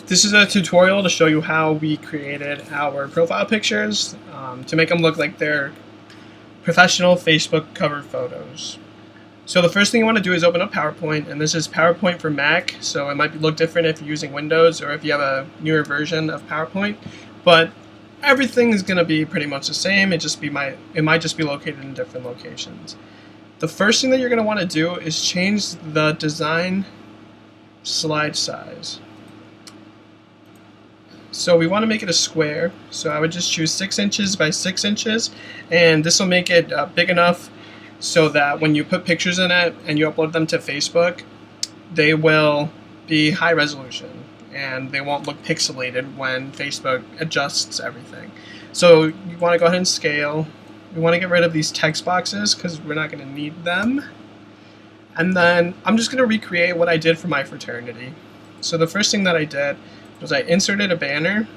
This is a tutorial to show you how we created our profile pictures to make them look like they're professional Facebook cover photos. So the first thing you want to do is open up PowerPoint, and this is PowerPoint for Mac, so it might look different if you're using Windows or if you have a newer version of PowerPoint, but everything is going to be pretty much the same. It might just be located in different locations. The first thing that you're going to want to do is change the design slide size. So we want to make it a square, so I would just choose 6 inches by 6 inches, and this will make it big enough so that when you put pictures in it and you upload them to Facebook, they will be high resolution and they won't look pixelated when Facebook adjusts everything. So you want to go ahead and scale. We want to get rid of these text boxes because we're not going to need them. And then I'm just going to recreate what I did for my fraternity. So the first thing that I did was I inserted a banner.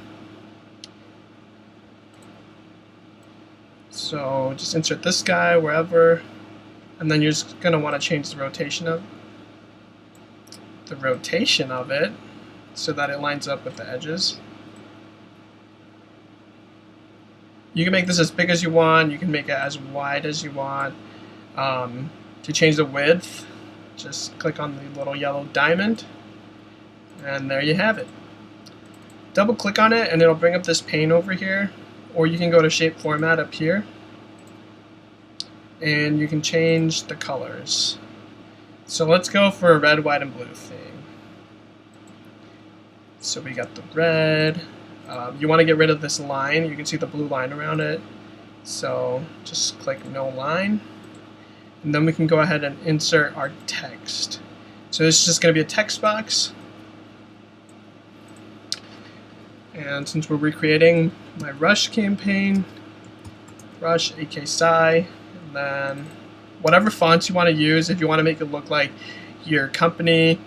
So just insert this guy wherever, and then you're just going to want to change the rotation of it so that it lines up with the edges. You can make this as big as you want, you can make it as wide as you want. To change the width, just click on the little yellow diamond, and there you have it. Double click on it and it'll bring up this pane over here, or you can go to shape format up here and you can change the colors. So let's go for a red, white, and blue theme. So we got the red. You want to get rid of this line. You can see the blue line around it. So just click no line. And then we can go ahead and insert our text. So this is just going to be a text box. And since we're recreating my Rush campaign, Rush, AK Psy, and then whatever fonts you want to use, if you want to make it look like your company,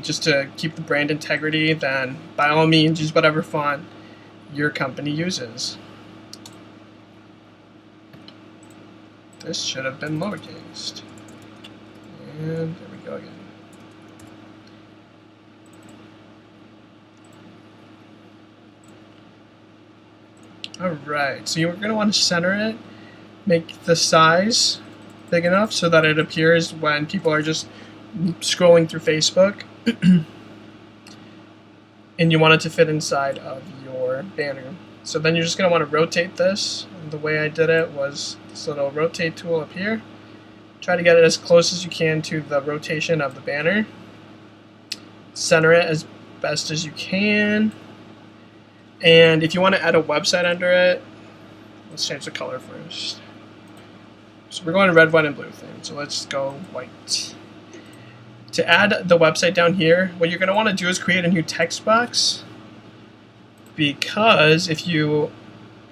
just to keep the brand integrity, then by all means use whatever font your company uses. This should have been lowercase. And there we go again. Alright, so you're going to want to center it, make the size big enough so that it appears when people are just scrolling through Facebook. And you want it to fit inside of your banner. So then you're just going to want to rotate this. And the way I did it was this little rotate tool up here. Try to get it as close as you can to the rotation of the banner. Center it as best as you can. And if you want to add a website under it, let's change the color first. So we're going to red, white, and blue theme. So let's go white. To add the website down here, what you're going to want to do is create a new text box, because if you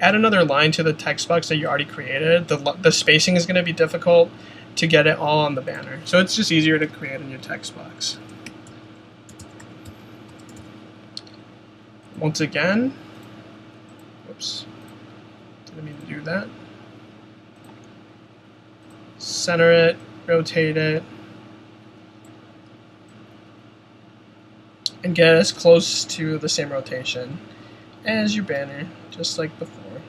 add another line to the text box that you already created, the spacing is going to be difficult to get it all on the banner. So it's just easier to create a new text box. Once again, whoops, didn't mean to do that. Center it, rotate it, and get as close to the same rotation as your banner, just like before.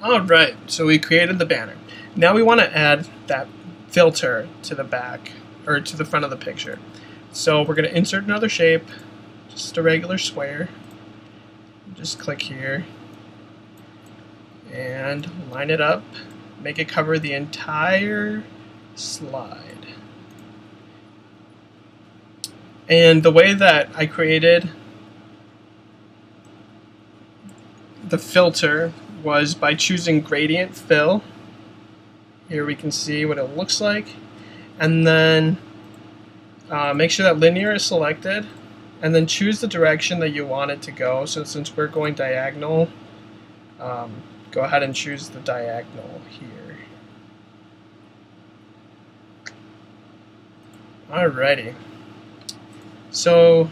Alright, so we created the banner. Now we want to add that filter to the back, or to the front of the picture. So we're going to insert another shape, just a regular square. Just click here and line it up, make it cover the entire slide. And the way that I created the filter was by choosing gradient fill. Here we can see what it looks like, and then make sure that linear is selected, and then choose the direction that you want it to go. So since we're going diagonal, go ahead and choose the diagonal here. Alrighty. So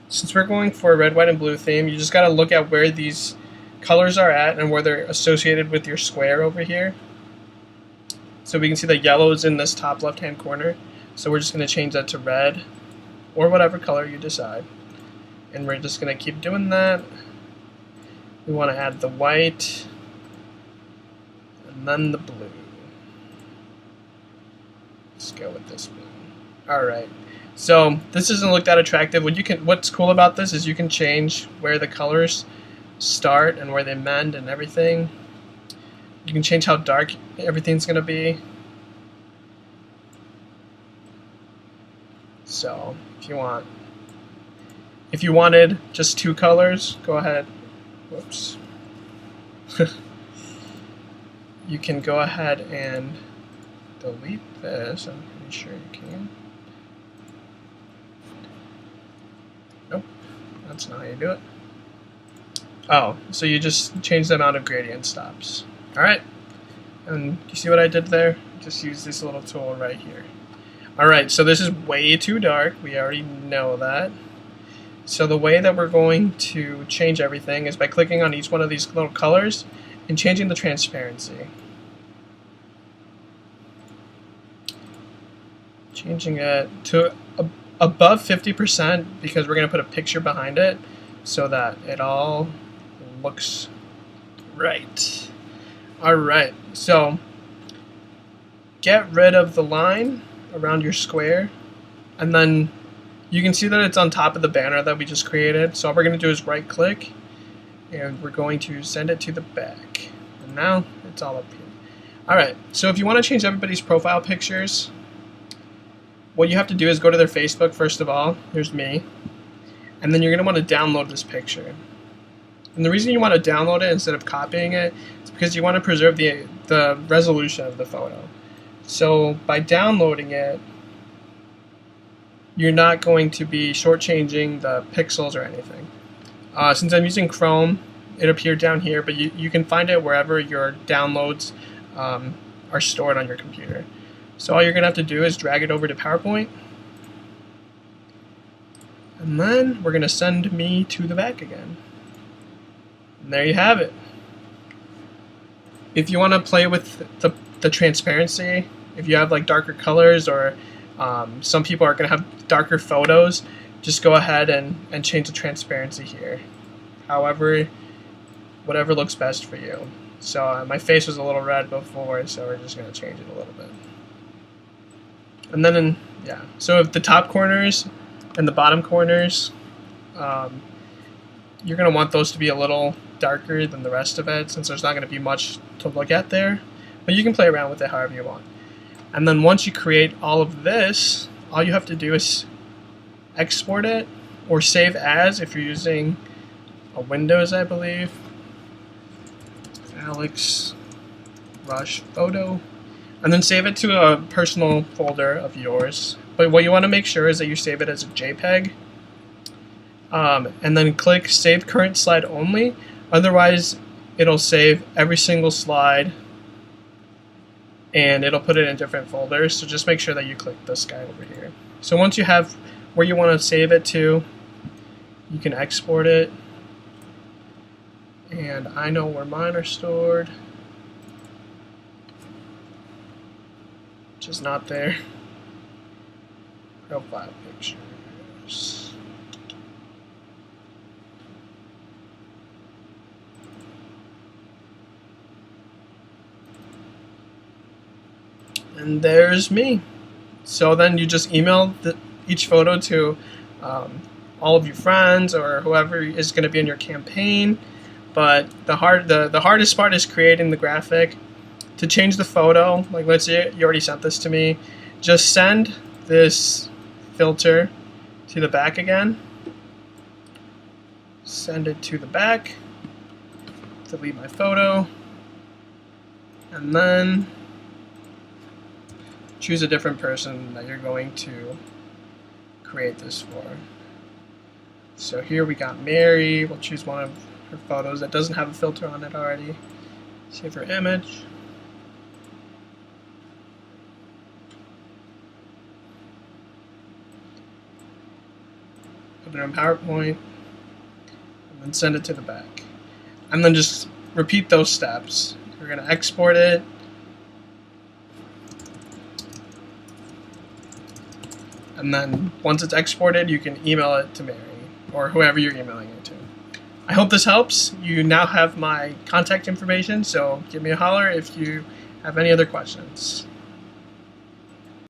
since we're going for a red, white, and blue theme, you just got to look at where these colors are at and where they're associated with your square over here. So we can see the yellow is in this top left hand corner. So we're just going to change that to red or whatever color you decide. And we're just going to keep doing that. We want to add the white and then the blue. Let's go with this blue. Alright. So this doesn't look that attractive. What's cool about this is you can change where the colors start and where they mend and everything. You can change how dark everything's going to be. So if you wanted just two colors, go ahead. Whoops. You can go ahead and delete this. I'm pretty sure you can. Nope, that's not how you do it. Oh, so you just change the amount of gradient stops. Alright, and you see what I did there? Just use this little tool right here. Alright, so this is way too dark. We already know that. So the way that we're going to change everything is by clicking on each one of these little colors and changing the transparency. Changing it to above 50% because we're going to put a picture behind it so that it all looks right. Alright, so get rid of the line around your square, and then you can see that it's on top of the banner that we just created. So all we're going to do is right click and we're going to send it to the back. And now it's all up here. Alright, so if you want to change everybody's profile pictures, what you have to do is go to their Facebook first of all. Here's me. And then you're going to want to download this picture. And the reason you want to download it instead of copying it is because you want to preserve the resolution of the photo. So by downloading it, you're not going to be shortchanging the pixels or anything. Since I'm using Chrome, it appeared down here, but you can find it wherever your downloads are stored on your computer. So all you're going to have to do is drag it over to PowerPoint. And then we're going to send me to the back again. And there you have it. If you want to play with the transparency, if you have like darker colors or some people are going to have darker photos, just go ahead and change the transparency here. However, whatever looks best for you. So my face was a little red before, so we're just going to change it a little bit. And then, so if the top corners and the bottom corners, you're going to want those to be a little darker than the rest of it, since there's not going to be much to look at there. But you can play around with it however you want. And then once you create all of this, all you have to do is export it or save as if you're using a Windows, I believe. Alex Rush Photo. And then save it to a personal folder of yours. But what you want to make sure is that you save it as a JPEG. And then click Save Current Slide Only. Otherwise, it'll save every single slide and it'll put it in different folders. So just make sure that you click this guy over here. So once you have where you want to save it to, you can export it. And I know where mine are stored, which is not there. Profile pictures. And there's me. So then you just email each photo to all of your friends or whoever is going to be in your campaign. But the hardest part is creating the graphic. To change the photo, like let's say you already sent this to me, just send this filter to the back again. Send it to the back. Delete my photo. And then choose a different person that you're going to create this for. So here we got Mary. We'll choose one of her photos that doesn't have a filter on it already. Save her image. Put it in PowerPoint, and then send it to the back. And then just repeat those steps. We're going to export it. And then once it's exported, you can email it to Mary or whoever you're emailing it to. I hope this helps. You now have my contact information, so give me a holler if you have any other questions.